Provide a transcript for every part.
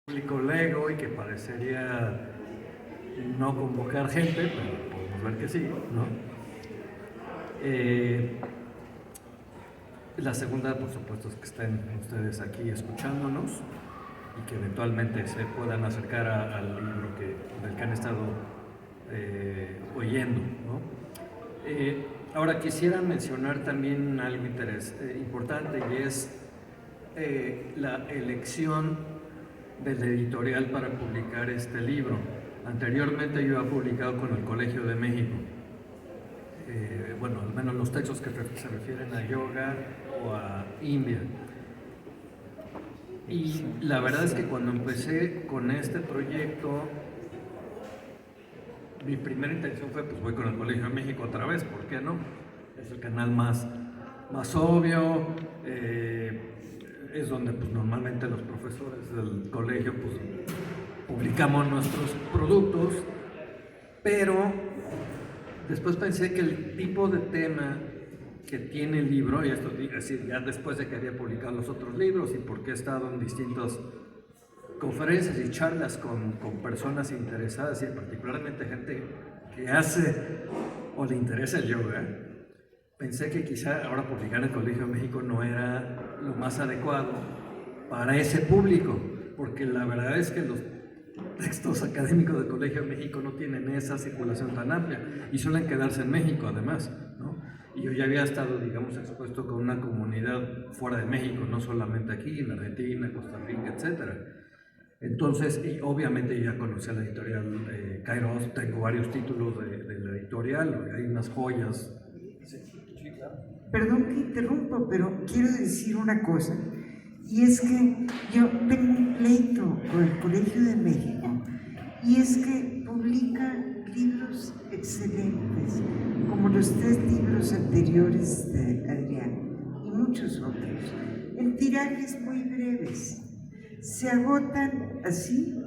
Público lego y que parecería no convocar gente, pero podemos ver que sí, ¿no? La segunda, por supuesto, es que estén ustedes aquí escuchándonos y que eventualmente se puedan acercar al libro del que han estado oyendo, ¿no? Ahora quisiera mencionar también algo importante, y es la elección del editorial para publicar este libro. Anteriormente yo había publicado con el Colegio de México, bueno, al menos los textos que se refieren a yoga o a India. Y la verdad es que cuando empecé con este proyecto, mi primera intención fue, pues voy con el Colegio de México otra vez, ¿por qué no? Es el canal más obvio, es donde pues, normalmente los profesores del colegio pues, publicamos nuestros productos, pero después pensé que el tipo de tema que tiene el libro, y esto es decir, ya después de que había publicado los otros libros y porque he estado en distintas conferencias y charlas con personas interesadas y particularmente gente que hace o le interesa el yoga, pensé que quizá ahora publicar en el Colegio de México no era lo más adecuado para ese público, porque la verdad es que los textos académicos del Colegio de México no tienen esa circulación tan amplia y suelen quedarse en México además, ¿no? Y yo ya había estado, digamos, expuesto con una comunidad fuera de México, no solamente aquí, en Argentina, Costa Rica, etcétera. Entonces, y obviamente ya conocí a la editorial Kairos, tengo varios títulos de la editorial, hay unas joyas. Sí, claro. Perdón que interrumpa, pero quiero decir una cosa, y es que yo tengo un pleito con el Colegio de México, y es que publica libros excelentes, como los 3 libros anteriores de Adrián, y muchos otros, en tirajes muy breves. Se agotan así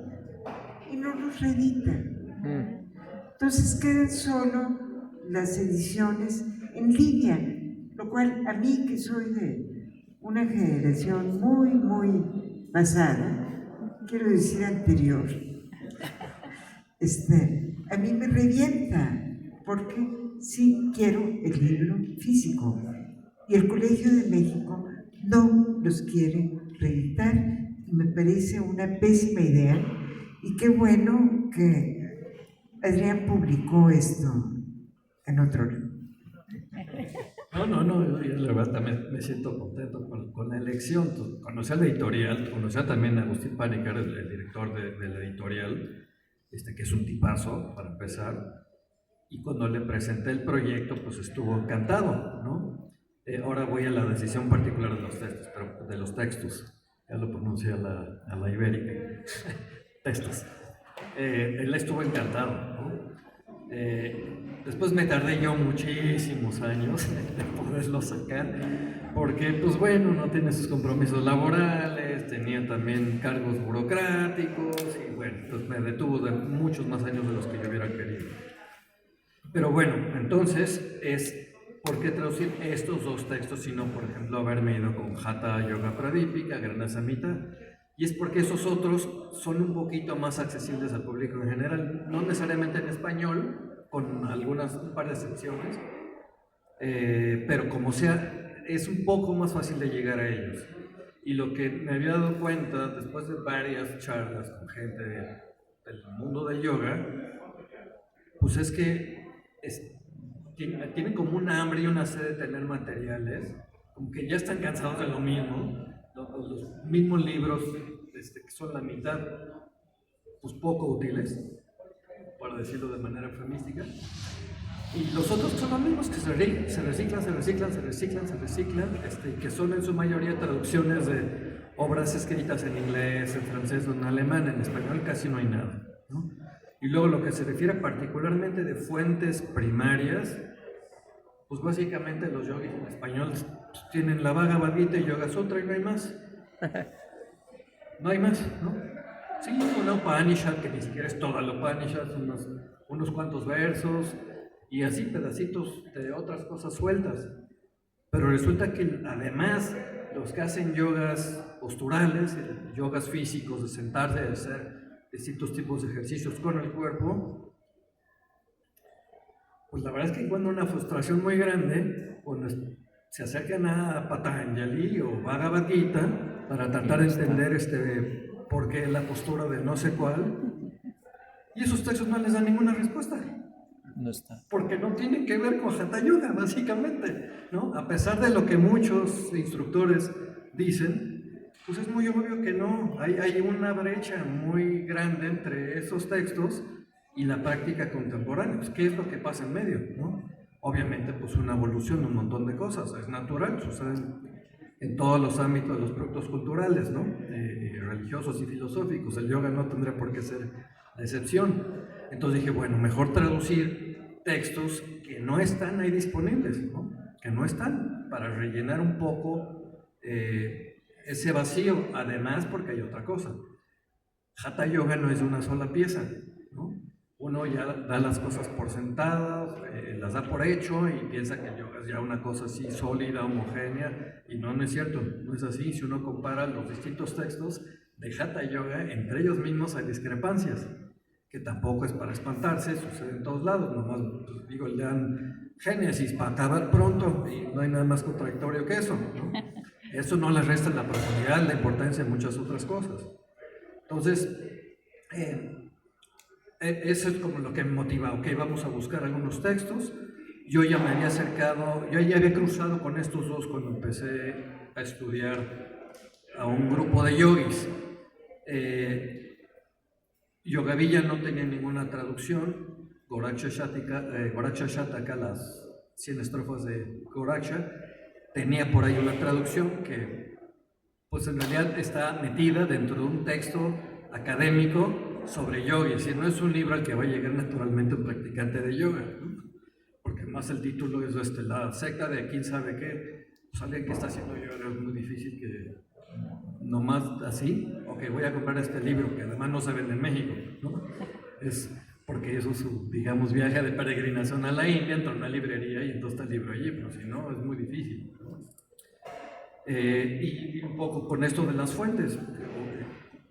y no los reeditan. Entonces quedan solo las ediciones en línea, lo cual a mí, que soy de una generación muy pasada, quiero decir anterior, a mí me revienta, porque sí quiero el libro físico y el Colegio de México no los quiere reeditar y me parece una pésima idea. Y qué bueno que Adrián publicó esto en otro libro. No, yo la verdad también me siento contento con la elección. Conocí a la editorial, conocí también a Agustín Panicar, el director de la editorial, que es un tipazo para empezar, y cuando le presenté el proyecto pues estuvo encantado, ¿no? Ahora voy a la decisión particular de los textos, ya lo pronuncié a la ibérica, textos. Él estuvo encantado, ¿no? Después me tardé yo muchísimos años de poderlo sacar, porque pues bueno, no tiene sus compromisos laborales, tenía también cargos burocráticos y bueno, pues me detuvo de muchos más años de los que yo hubiera querido. Pero bueno, entonces ¿por qué traducir estos 2 textos si no, por ejemplo, haberme ido con Hatha Yoga Pradipika, Grana Samhita? Y es porque esos otros son un poquito más accesibles al público en general, no necesariamente en español, con un par de excepciones, pero como sea, es un poco más fácil de llegar a ellos. Y lo que me había dado cuenta después de varias charlas con gente del mundo del yoga, pues es que tienen como un hambre y una sed de tener materiales, como que ya están cansados de lo mismo, los mismos libros que son la mitad, pues poco útiles, para decirlo de manera eufemística, y los otros son los mismos que se reciclan, que son en su mayoría traducciones de obras escritas en inglés, en francés o en alemán. En español casi no hay nada, ¿no? Y luego lo que se refiere particularmente de fuentes primarias, pues básicamente los yogis en español pues, tienen la Bhagavad Gita y Yoga Sutra y no hay más. No hay más, ¿no? Sí, una Upanishad, que ni siquiera es toda la Upanishad, son unos cuantos versos y así pedacitos de otras cosas sueltas. Pero resulta que además los que hacen yogas posturales, yogas físicos, de sentarse, de hacer distintos tipos de ejercicios con el cuerpo, pues la verdad es que encuentran una frustración muy grande cuando se acercan a Patanjali o Bhagavad Gita para tratar de entender por qué la postura de no sé cuál, y esos textos no les dan ninguna respuesta. No está. Porque no tienen que ver con Hatha Yoga, básicamente, ¿no? A pesar de lo que muchos instructores dicen, pues es muy obvio que no. Hay una brecha muy grande entre esos textos y la práctica contemporánea. Pues, ¿qué es lo que pasa en medio, no? Obviamente, pues una evolución de un montón de cosas, es natural, sucede en todos los ámbitos de los productos culturales, ¿no? Religiosos y filosóficos. El yoga no tendría por qué ser la excepción. Entonces dije, bueno, mejor traducir textos que no están ahí disponibles, ¿no? Que no están, para rellenar un poco ese vacío. Además, porque hay otra cosa. Hatha Yoga no es de una sola pieza, ¿no? Uno ya da las cosas por sentadas, las da por hecho y piensa que el yoga es ya una cosa así sólida, homogénea, y no es cierto, no es así. Si uno compara los distintos textos de Hatha Yoga, entre ellos mismos hay discrepancias, que tampoco es para espantarse, sucede en todos lados. Nomás, pues, digo, lean Génesis para acabar pronto y no hay nada más contradictorio que eso, ¿no? Eso no le resta la profundidad, la importancia de muchas otras cosas. Entonces, eso es como lo que me motiva. Ok, vamos a buscar algunos textos. Yo ya me había acercado, yo ya había cruzado con estos dos cuando empecé a estudiar a un grupo de yogis. Yogavilla no tenía ninguna traducción. Goraksha Shataka, las 100 estrofas de Goraksha, tenía por ahí una traducción que, pues en realidad está metida dentro de un texto académico sobre yoga. Es decir, no es un libro al que va a llegar naturalmente un practicante de yoga, ¿no? Porque más el título es la secta de quién sabe qué. Pues alguien que está haciendo yoga es muy difícil que nomás así, ok, voy a comprar este libro que además no se vende en México, ¿no? Es porque eso es su, digamos, viaje de peregrinación a la India, entra a una librería y entonces está el libro allí, pero si no, es muy difícil, ¿no? Y un poco con esto de las fuentes,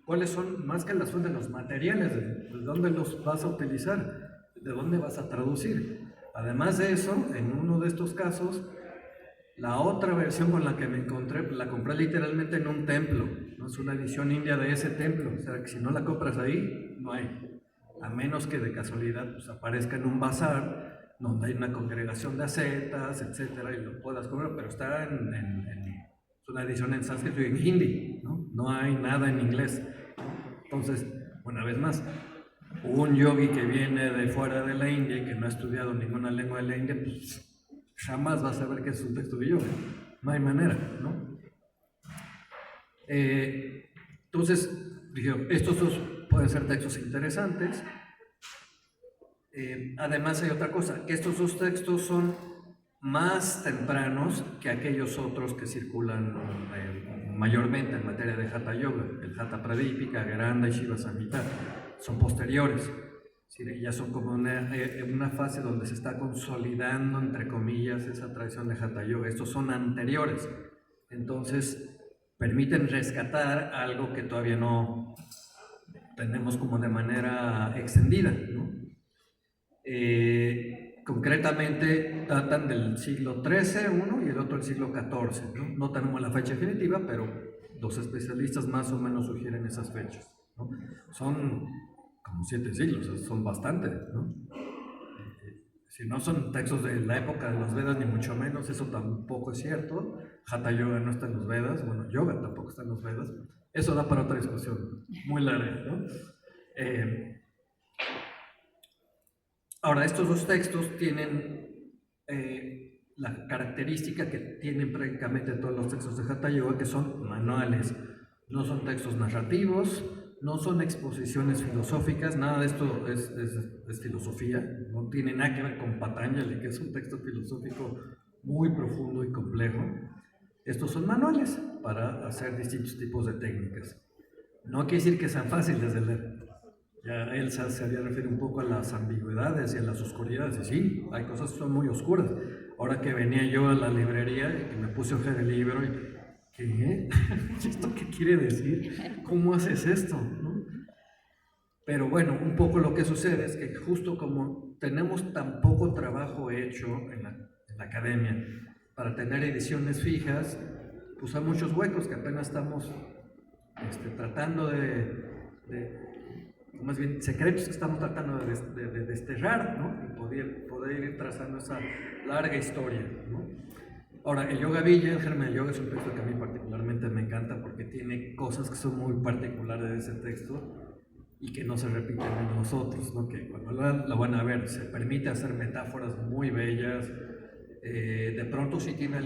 ¿cuáles son, más que las fuentes, los materiales? ¿De dónde los vas a utilizar? ¿De dónde vas a traducir? Además de eso, en uno de estos casos, la otra versión con la que me encontré, la compré literalmente en un templo, ¿no? Es una edición india de ese templo, o sea que si no la compras ahí, no hay, a menos que de casualidad pues, aparezca en un bazar donde hay una congregación de ascetas, etcétera, y lo puedas comprar, pero está es una edición en sánscrito y en hindi, ¿no? No hay nada en inglés. Entonces, una vez más, un yogi que viene de fuera de la India y que no ha estudiado ninguna lengua de la India, pues jamás va a saber qué es un texto de yoga. No hay manera, ¿no? Entonces, dije, estos dos pueden ser textos interesantes. Además hay otra cosa, que estos dos textos son más tempranos que aquellos otros que circulan mayormente en materia de Hatha Yoga, el Hatha Pradipika, Geranda y Shiva Samhita, son posteriores. Sí, ya son como una fase donde se está consolidando, entre comillas, esa tradición de Hatha Yoga. Estos son anteriores, entonces permiten rescatar algo que todavía no tenemos como de manera extendida, ¿no? Concretamente datan del siglo XIII uno y el otro del siglo XIV, ¿no? No tenemos la fecha definitiva, pero los especialistas más o menos sugieren esas fechas, ¿no? Son como 7 siglos, son bastantes, ¿no? Si no son textos de la época de los Vedas, ni mucho menos, eso tampoco es cierto. Hatha Yoga no está en los Vedas, bueno, yoga tampoco está en los Vedas. Eso da para otra discusión muy larga, ¿no? Ahora, estos dos textos tienen la característica que tienen prácticamente todos los textos de Hatha Yoga, que son manuales. No son textos narrativos, no son exposiciones filosóficas, nada de esto es filosofía, no tiene nada que ver con Patanjali, que es un texto filosófico muy profundo y complejo. Estos son manuales para hacer distintos tipos de técnicas. No quiere decir que sean fáciles de leer. Ya Elsa se había referido un poco a las ambigüedades y a las oscuridades, y sí, hay cosas que son muy oscuras. Ahora que venía yo a la librería y me puse a ojear el libro, y ¿qué? ¿Esto qué quiere decir? ¿Cómo haces esto? ¿No? Pero bueno, un poco lo que sucede es que justo como tenemos tan poco trabajo hecho en la academia para tener ediciones fijas, pues hay muchos huecos que apenas estamos tratando más bien secretos que estamos tratando de desterrar, ¿no? Y poder ir trazando esa larga historia, ¿no? Ahora, el Yoga Villa, el germen del yoga, es un texto que a mí particularmente me encanta porque tiene cosas que son muy particulares de ese texto y que no se repiten en los otros, ¿no? Que cuando lo van a ver se permite hacer metáforas muy bellas, de pronto sí tiene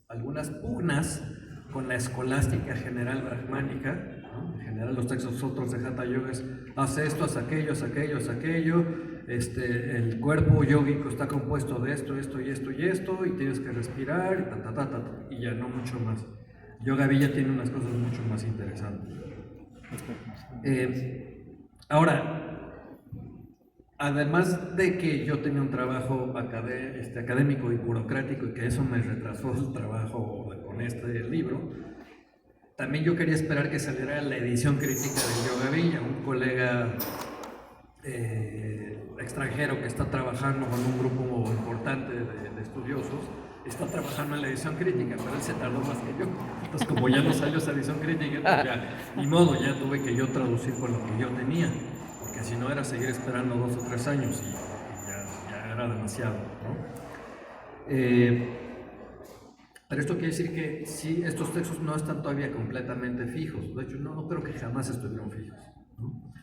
algunas pugnas con la escolástica general brahmánica, ¿no? En general los textos otros de Hatha Yoga es haz esto, haz aquello, haz aquello, haz aquello, el cuerpo yógico está compuesto de esto, esto y esto y esto, y tienes que respirar, y ta, ta, ta, ta, y ya no mucho más. Yoga Villa tiene unas cosas mucho más interesantes. Ahora, además de que yo tenía un trabajo académico y burocrático y que eso me retrasó el trabajo con este libro, también yo quería esperar que saliera la edición crítica de Yoga Villa. Un colega extranjero que está trabajando con un grupo importante de estudiosos está trabajando en la edición crítica, pero él se tardó más que yo. Entonces, como ya no salió esa edición crítica, pues ya, ni modo, ya tuve que yo traducir con lo que yo tenía, porque si no era seguir esperando 2 o 3 años y ya era demasiado, ¿no? Pero esto quiere decir que sí, estos textos no están todavía completamente fijos. De hecho, no creo que jamás estuvieron fijos, ¿no?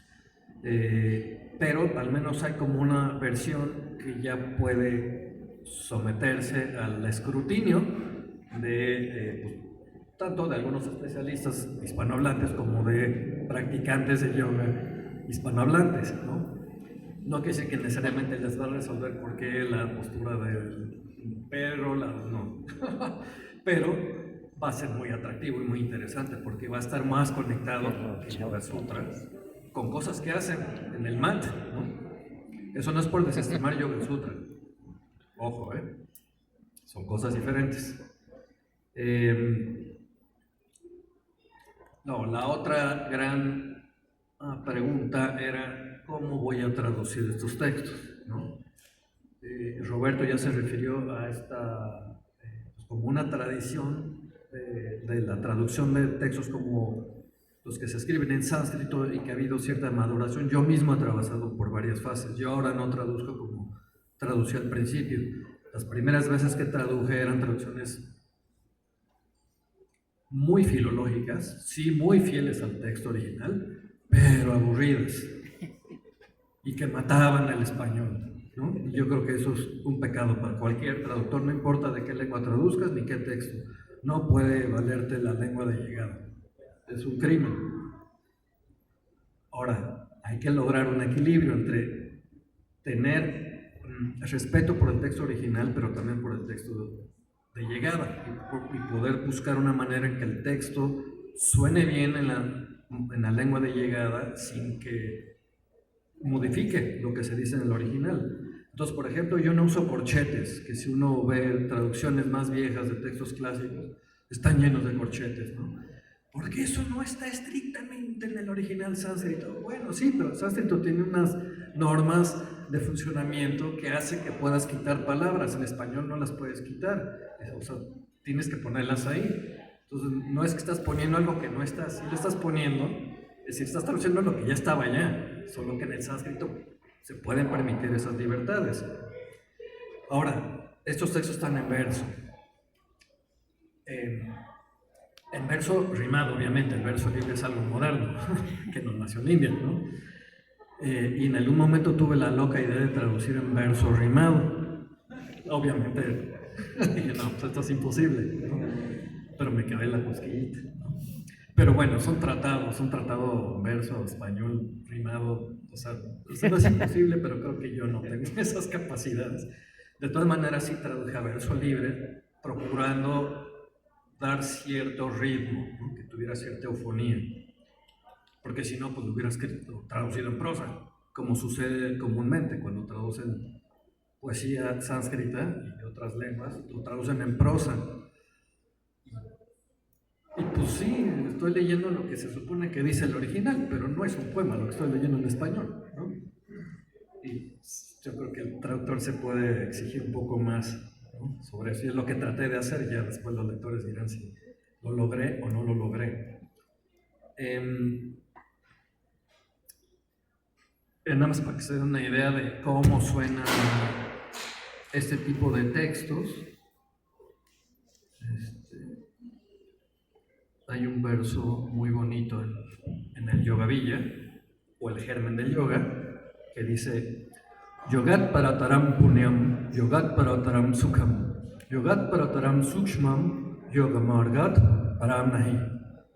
Pero al menos hay como una versión que ya puede someterse al escrutinio de tanto de algunos especialistas hispanohablantes como de practicantes de yoga hispanohablantes, ¿no? No quiere decir que necesariamente les va a resolver por qué la postura del perro, no. Pero va a ser muy atractivo y muy interesante porque va a estar más conectado con el Yoga Sutra, con cosas que hacen en el mat, ¿no? Eso no es por desestimar Yoga Sutra. Ojo, son cosas diferentes. La otra gran pregunta era ¿cómo voy a traducir estos textos? ¿No? Roberto ya se refirió a esta como una tradición de la traducción de textos como los que se escriben en sánscrito y que ha habido cierta maduración. Yo mismo he trabajado por varias fases. Yo ahora no traduzco como traducí al principio. Las primeras veces que traduje eran traducciones muy filológicas, sí, muy fieles al texto original, pero aburridas y que mataban el español, ¿no? Y yo creo que eso es un pecado para cualquier traductor, no importa de qué lengua traduzcas ni qué texto, no puede valerte la lengua de llegada, es un crimen. Ahora, hay que lograr un equilibrio entre tener respeto por el texto original, pero también por el texto de llegada y poder buscar una manera en que el texto suene bien en la lengua de llegada sin que modifique lo que se dice en el original. Entonces, por ejemplo, yo no uso corchetes, que si uno ve traducciones más viejas de textos clásicos, están llenos de corchetes, ¿no? Porque eso no está estrictamente en el original sánscrito. Bueno, sí, pero el sánscrito tiene unas normas de funcionamiento que hace que puedas quitar palabras. En español no las puedes quitar. O sea, tienes que ponerlas ahí. Entonces, no es que estás poniendo algo que no está, sí lo estás poniendo, es decir, estás traduciendo lo que ya estaba allá, solo que en el sánscrito se pueden permitir esas libertades. Ahora, estos textos están en verso. En verso rimado, obviamente, el verso libre es algo moderno, que no nació en India, ¿no? Y en algún momento tuve la loca idea de traducir en verso rimado. Obviamente, dije, no, pues esto es imposible, ¿no? Pero me quedé en la cosquillita, ¿no? Pero bueno, son tratados verso, español, rimado, o sea, eso no es imposible, pero creo que yo no tengo esas capacidades. De todas maneras, sí traduje a verso libre, procurando dar cierto ritmo, ¿no? Que tuviera cierta eufonía, porque si no, pues lo hubiera escrito, traducido en prosa, como sucede comúnmente cuando traducen poesía sánscrita y de otras lenguas, lo traducen en prosa. Y pues sí, estoy leyendo lo que se supone que dice el original, pero no es un poema lo que estoy leyendo en español, ¿no? Y yo creo que el traductor se puede exigir un poco más, ¿no?, sobre eso. Y es lo que traté de hacer, ya después los lectores dirán si lo logré o no lo logré. Nada más para que se den una idea de cómo suena este tipo de textos. Hay un verso muy bonito en el Yoga Villa, o el germen del yoga, que dice: Yogat parataram punyam, yogat parataram sukham, yogat parataram sukshmam, yoga margat param nahi.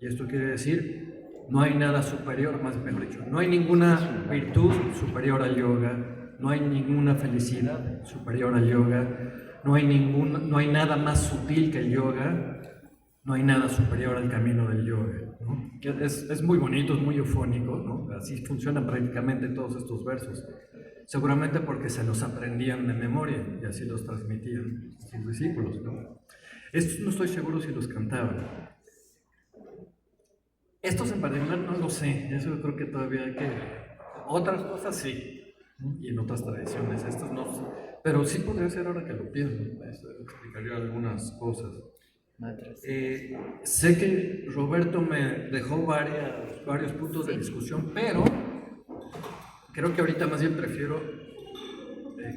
Y esto quiere decir, no hay nada superior, mejor dicho, no hay ninguna virtud superior al yoga, no hay ninguna felicidad superior al yoga, no hay nada más sutil que el yoga, no hay nada superior al camino del yoga, ¿no? Es muy bonito, es muy eufónico, ¿no? Así funcionan prácticamente todos estos versos. Seguramente porque se los aprendían de memoria y así los transmitían sus discípulos, ¿no? Estos no estoy seguro si los cantaban. Estos en particular no lo sé, eso yo creo que todavía hay que... Otras cosas sí, ¿no? Y en otras tradiciones, estos no sé. Pero sí podría ser, ahora que lo pienso, eso explicaría algunas cosas. Sé que Roberto me dejó varios puntos de discusión, pero creo que ahorita más bien prefiero,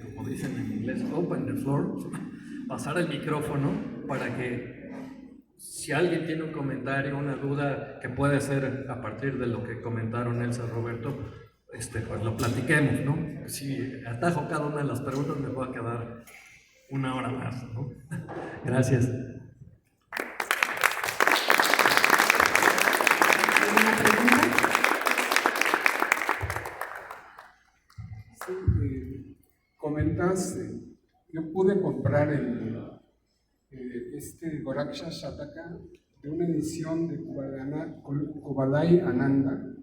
como dicen en inglés, open the floor, pasar el micrófono para que si alguien tiene un comentario, una duda que puede ser a partir de lo que comentaron Elsa y Roberto, pues lo platiquemos, ¿no? Si atajo cada una de las preguntas me voy a quedar una hora más, ¿no? Gracias. ¿Alguna pregunta? Sí, comentaste, yo pude comprar este Goraksha Shataka de una edición de Kubalai Ananda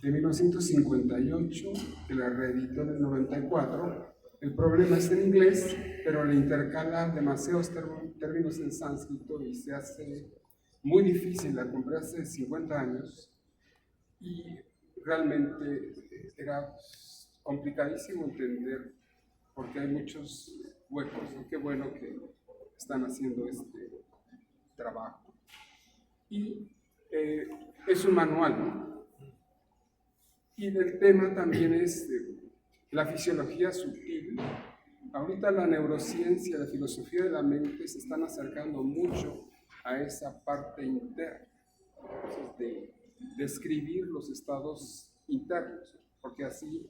de 1958, que la reeditó en el 94. El problema es en inglés, pero le intercala demasiados términos en sánscrito y se hace muy difícil. La compré hace 50 años y realmente era complicadísimo entender porque hay muchos huecos. Qué bueno que están haciendo este trabajo. Y es un manual, ¿no? Y el tema también es la fisiología sutil. Ahorita la neurociencia, la filosofía de la mente se están acercando mucho a esa parte interna, de describir los estados internos, porque así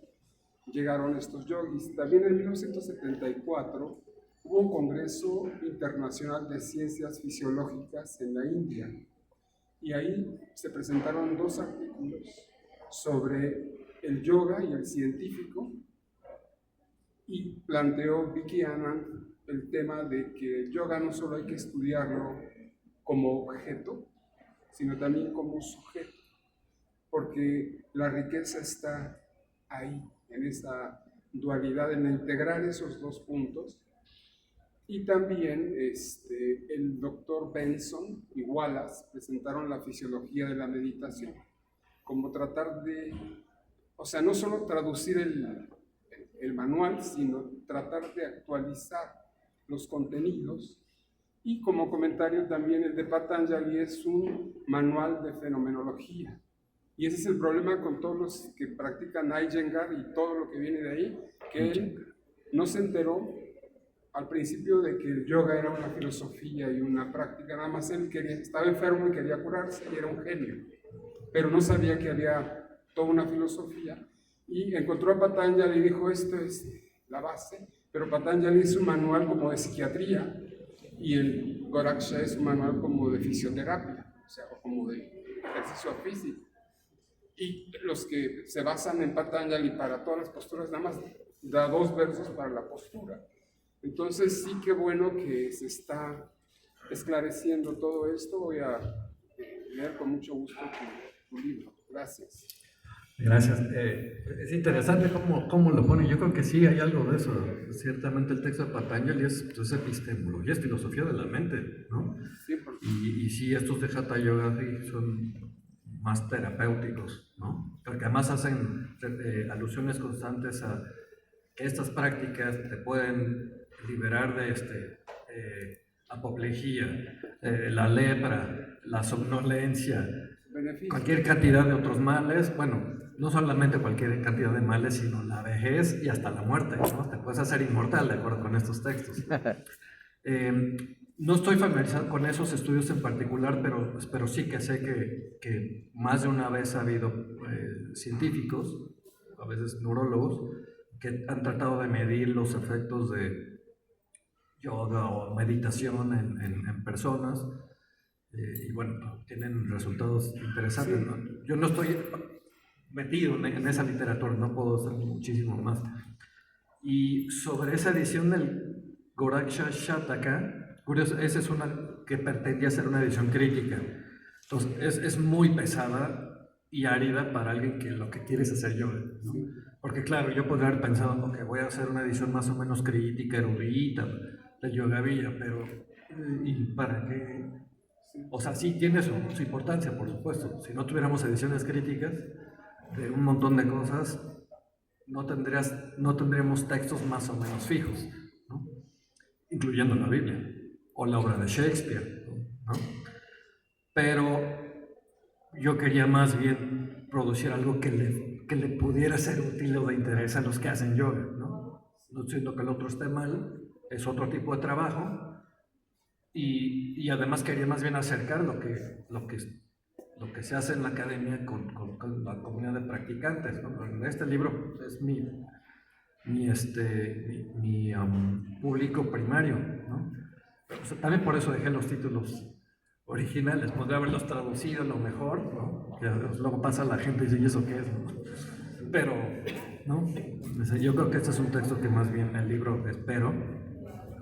llegaron estos yogis. También en 1974 hubo un Congreso Internacional de Ciencias Fisiológicas en la India, y ahí se presentaron 2 artículos sobre el yoga y el científico, y planteó Vicky Anand el tema de que el yoga no solo hay que estudiarlo como objeto, sino también como sujeto, porque la riqueza está ahí, en esa dualidad, en integrar esos 2 puntos. Y también el doctor Benson y Wallace presentaron la fisiología de la meditación, como tratar de, o sea, no solo traducir el manual, sino tratar de actualizar los contenidos. Y como comentario también el de Patanjali es un manual de fenomenología. Y ese es el problema con todos los que practican Iyengar y todo lo que viene de ahí, que él no se enteró al principio de que el yoga era una filosofía y una práctica. Nada más él estaba enfermo y quería curarse y era un genio, pero no sabía que había toda una filosofía. Y encontró a Patanjali y dijo, esto es la base, pero Patanjali es un manual como de psiquiatría y el Goraksha es un manual como de fisioterapia, o sea, como de ejercicio físico. Y los que se basan en Patanjali para todas las posturas, nada más da 2 versos para la postura. Entonces sí, qué bueno que se está esclareciendo todo esto. Voy a leer con mucho gusto tu libro. Gracias. Gracias. Es interesante cómo lo pone. Yo creo que sí hay algo de eso. Ciertamente el texto de Patanjali es epistemología, es filosofía de la mente, ¿no? Sí, porque Y sí, estos de Hatha Yoga sí, son más terapéuticos, ¿no? Porque además hacen alusiones constantes a que estas prácticas te pueden liberar de apoplejía, la lepra, la somnolencia, Beneficios. cualquier cantidad de otros males, bueno, no solamente cualquier cantidad de males, sino la vejez y hasta la muerte, ¿no? Te puedes hacer inmortal de acuerdo con estos textos. No estoy familiarizado con esos estudios en particular, pero sí que sé que más de una vez ha habido científicos, a veces neurólogos, que han tratado de medir los efectos de yoga o meditación en personas, y bueno, tienen resultados interesantes, ¿no? Yo no estoy metido en esa literatura, no puedo hacer muchísimo más. Y sobre esa edición del Goraksha Shataka, curioso, esa es una que pretendía ser una edición crítica. Entonces, es muy pesada y árida para alguien que lo que quiere es hacer yoga, ¿no? Porque claro, yo podría haber pensado, ok, voy a hacer una edición más o menos crítica, erudita, de Yogavilla, pero ¿y para qué? O sea, sí tiene su importancia, por supuesto. Si no tuviéramos ediciones críticas de un montón de cosas, no tendríamos textos más o menos fijos, ¿no? Incluyendo la Biblia o la obra de Shakespeare, ¿no? Pero yo quería más bien producir algo que le pudiera ser útil o de interés a los que hacen yoga, ¿no? No siendo que el otro esté mal, es otro tipo de trabajo, y además quería más bien acercar lo que se hace en la academia con la comunidad de practicantes, ¿no? En este libro es mi público primario, ¿no? O sea, también por eso dejé los títulos originales, podría haberlos traducido a lo mejor, ¿no? Que luego pasa la gente y dice, ¿y eso qué es? ¿No? Pero, ¿no? O sea, yo creo que este es un texto que más bien el libro, espero,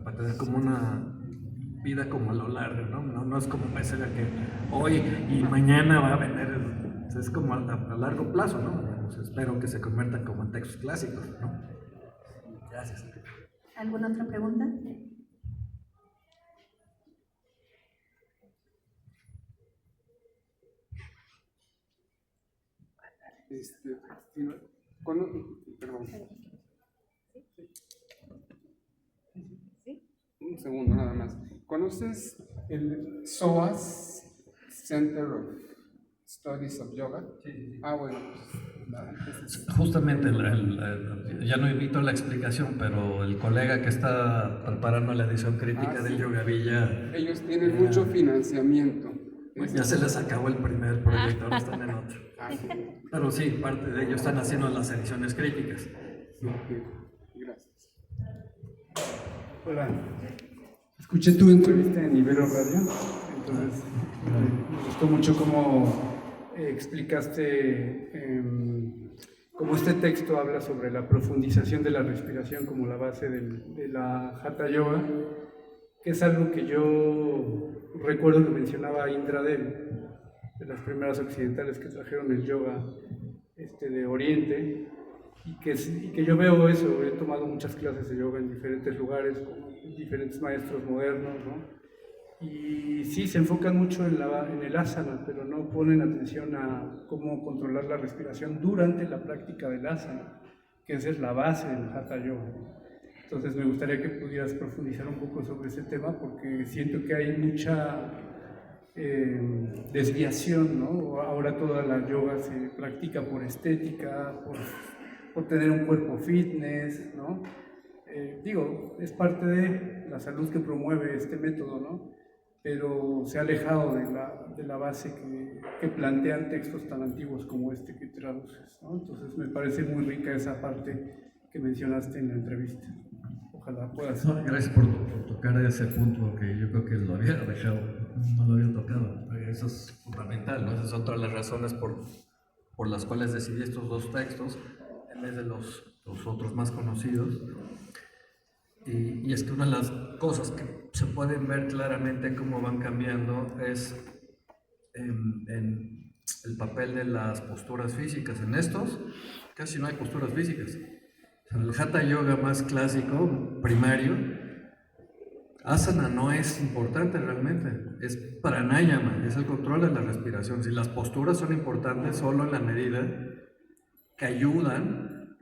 va a tener como una vida como a lo largo, ¿no? No es como un bestseller que hoy y mañana va a vender, es como a largo plazo, ¿no? Digamos, espero que se conviertan como en textos clásicos, ¿no? Gracias. ¿Alguna otra pregunta? Perdón. Un segundo nada más. ¿Conoces el SOAS, Center of Studies of Yoga? Sí. Ah, bueno. Justamente, ya no invito a la explicación, pero el colega que está preparando la edición crítica del Yogavilla, ellos tienen mucho financiamiento. ya se les acabó el primer proyecto, ahora están en otro. Pero sí, parte de ellos están haciendo las ediciones críticas. Gracias. Hola, escuché tu entrevista en Ibero Radio, entonces me gustó mucho cómo explicaste cómo este texto habla sobre la profundización de la respiración como la base de la Hatha Yoga, que es algo que yo recuerdo que mencionaba Indra Devi, de las primeras occidentales que trajeron el yoga de Oriente, y que yo veo eso. He tomado muchas clases de yoga en diferentes lugares, con diferentes maestros modernos, ¿no? Y sí, se enfocan mucho en el asana, pero no ponen atención a cómo controlar la respiración durante la práctica del asana, que esa es la base del Hatha Yoga. Entonces me gustaría que pudieras profundizar un poco sobre ese tema, porque siento que hay mucha desviación, ¿no? Ahora toda la yoga se practica por estética, por tener un cuerpo fitness, ¿no? Digo, es parte de la salud que promueve este método, ¿no? Pero se ha alejado de la base que plantean textos tan antiguos como este que traduces, ¿no? Entonces me parece muy rica esa parte que mencionaste en la entrevista. Ojalá puedas. No, gracias por tocar ese punto que yo creo que lo había dejado, no lo había tocado. Eso es fundamental, ¿no? Esas son todas las razones por las cuales decidí estos dos textos en vez de los otros más conocidos. Y es que una de las cosas que se pueden ver claramente cómo van cambiando es en el papel de las posturas físicas. En estos casi no hay posturas físicas. El Hatha Yoga más clásico, primario, Asana no es importante realmente, es pranayama, es el control de la respiración. Si las posturas son importantes solo en la medida que ayudan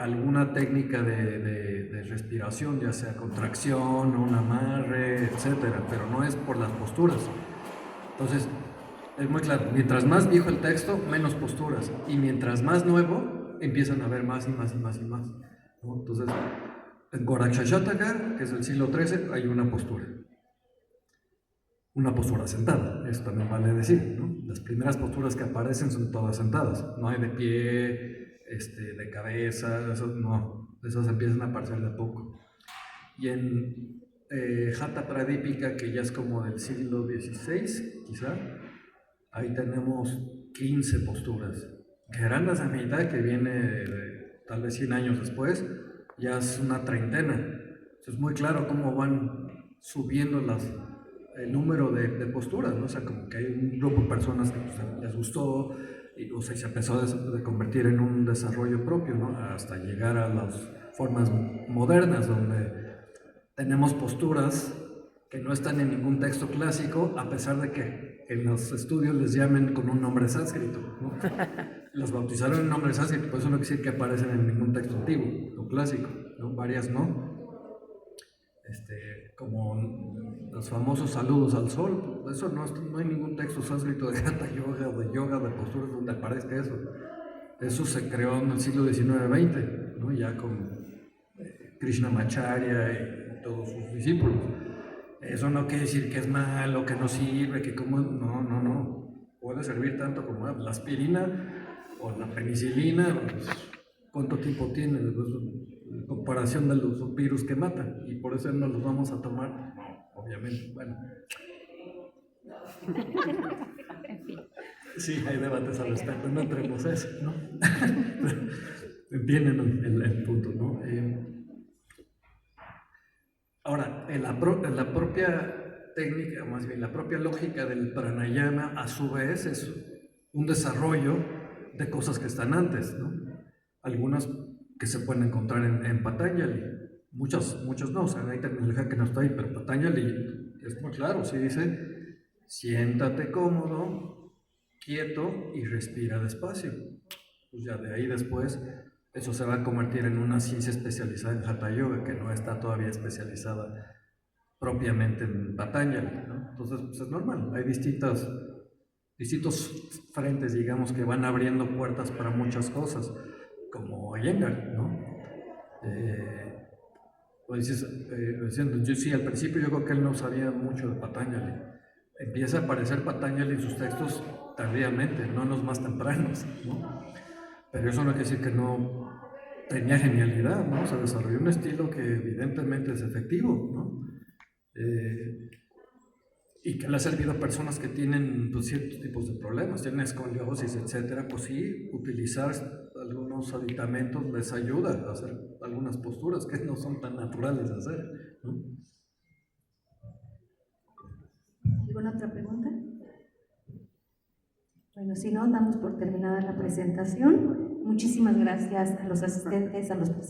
alguna técnica de respiración, ya sea contracción, un amarre, etcétera, pero no es por las posturas. Entonces, es muy claro, mientras más viejo el texto, menos posturas, y mientras más nuevo, empiezan a haber más y más y más y más, ¿no? Entonces, en Gorakshashataka, que es del siglo XIII, hay una postura sentada, eso también vale decir, ¿no? Las primeras posturas que aparecen son todas sentadas, no hay de pie, de cabeza, eso no, esas empiezan a aparecer de a poco. Y en Hatha Pradipika, que ya es como del siglo XVI, quizá, ahí tenemos 15 posturas. Gheranda Samhita, que viene tal vez 100 años después, ya es una treintena. Entonces es muy claro cómo van subiendo el número de posturas, ¿no? O sea, como que hay un grupo de personas que pues, les gustó, y, o sea, se empezó a convertir en un desarrollo propio, ¿no? Hasta llegar a las formas modernas, donde tenemos posturas que no están en ningún texto clásico, a pesar de que en los estudios les llamen con un nombre sánscrito, ¿no? Los bautizaron en nombre sánscrito, por eso no quiere decir que aparecen en ningún texto antiguo o clásico, ¿no? Varias no. Como los famosos saludos al sol, eso no hay ningún texto sánscrito de Hatha Yoga o de yoga, de posturas donde aparezca eso. Eso se creó en el siglo XIX-XX, ¿no? Ya con Krishnamacharya y todos sus discípulos. Eso no quiere decir que es malo, que no sirve, que como... No. Puede servir tanto como la aspirina o la penicilina. Pues, ¿cuánto tiempo tiene? Pues, en comparación de los virus que matan. Y por eso no los vamos a tomar. No, obviamente. Bueno. Sí, hay debates al respecto. No entremos a eso, ¿no? Entienden el punto, ¿no? Ahora, en la propia técnica, más bien la propia lógica del pranayama, a su vez, es un desarrollo de cosas que están antes, ¿no? Algunas que se pueden encontrar en Patanjali, muchas no, o sea, hay terminología que no está ahí, pero Patanjali es muy claro, sí dice, siéntate cómodo, quieto y respira despacio. Pues ya de ahí después eso se va a convertir en una ciencia especializada en Hatha Yoga, que no está todavía especializada propiamente en Patanjali, ¿no? Entonces, pues es normal, hay distintos frentes, digamos, que van abriendo puertas para muchas cosas, como Iyengar, ¿no? Yo sí, al principio yo creo que él no sabía mucho de Patanjali. Empieza a aparecer Patanjali en sus textos tardíamente, no en los más tempranos, ¿no? Pero eso no quiere decir que no tenía genialidad, ¿no? Se desarrolló un estilo que evidentemente es efectivo, ¿no? Y que le ha servido a personas que tienen pues, ciertos tipos de problemas, tienen escoliosis, etcétera. Pues sí, utilizar algunos aditamentos les ayuda a hacer algunas posturas que no son tan naturales de hacer, ¿no? ¿Alguna otra pregunta? Bueno, si no, damos por terminada la presentación. Muchísimas gracias a los asistentes, a los presentes.